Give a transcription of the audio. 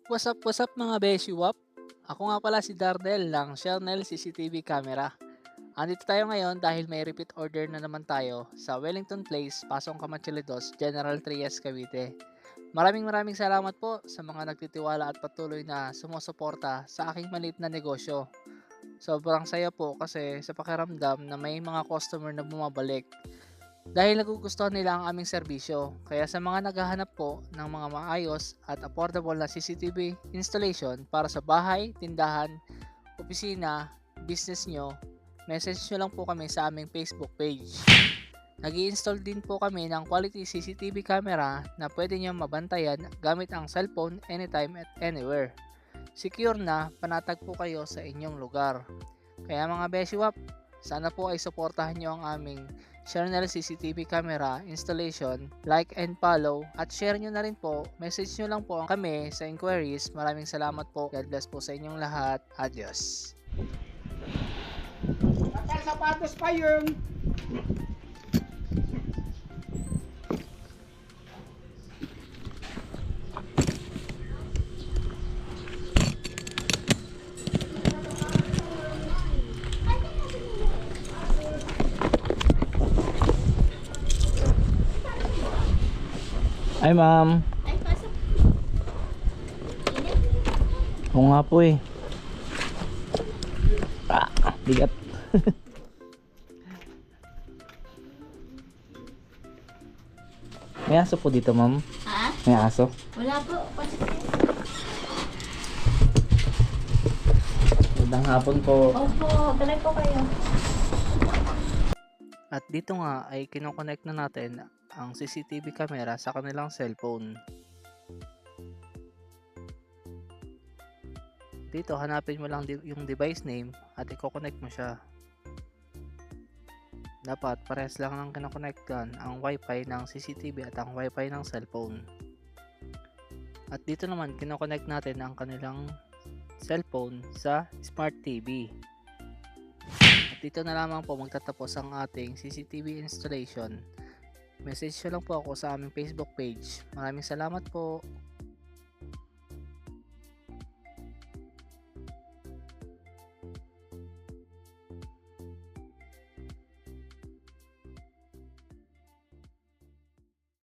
What's up mga beshiwap? Ako nga pala si Dardel ng Shernel CCTV Camera. Andito tayo ngayon dahil may repeat order na naman tayo sa Wellington Place, Pasong Camacho-Lidos, General Trias, Cavite. Maraming salamat po sa mga nagtitiwala at patuloy na sumusuporta sa aking maliit na negosyo. Sobrang saya po kasi sa pakiramdam na may mga customer na bumabalik dahil nagugustuhan nila ang aming serbisyo. Kaya sa mga naghahanap po ng mga maayos at affordable na CCTV installation para sa bahay, tindahan, opisina, business nyo, message nyo lang po kami sa aming Facebook page. Nag-i-install din po kami ng quality CCTV camera na pwede nyo mabantayan gamit ang cellphone anytime at anywhere. Secure na, panatag po kayo sa inyong lugar. Kaya mga beshiwap, sana po ay suportahan nyo ang aming Shernel CCTV camera installation, like and follow, at share nyo na rin po. Message nyo lang po kami sa inquiries. Maraming salamat po. God bless po sa inyong lahat. Adios. Kapal sapatos pa yun. Ay ma'am. Ay, pasok. Oo nga po eh. Bigat. May aso po dito ma'am. Ha? May aso. Wala po. Pasok. Magandang hapon po. Opo, talay po kayo. At dito nga ay kinoconnect na natin ang CCTV camera sa kanilang cellphone. Dito hanapin mo lang yung device name at i-connect mo siya. Dapat parehas lang ng kinoconnectan ang wifi ng CCTV at ang wifi ng cellphone. At dito naman kinoconnect natin ang kanilang cellphone sa Smart TV. At dito na lamang po magtatapos ang ating CCTV installation. Message nyo lang po ako sa aming Facebook page. Maraming salamat po.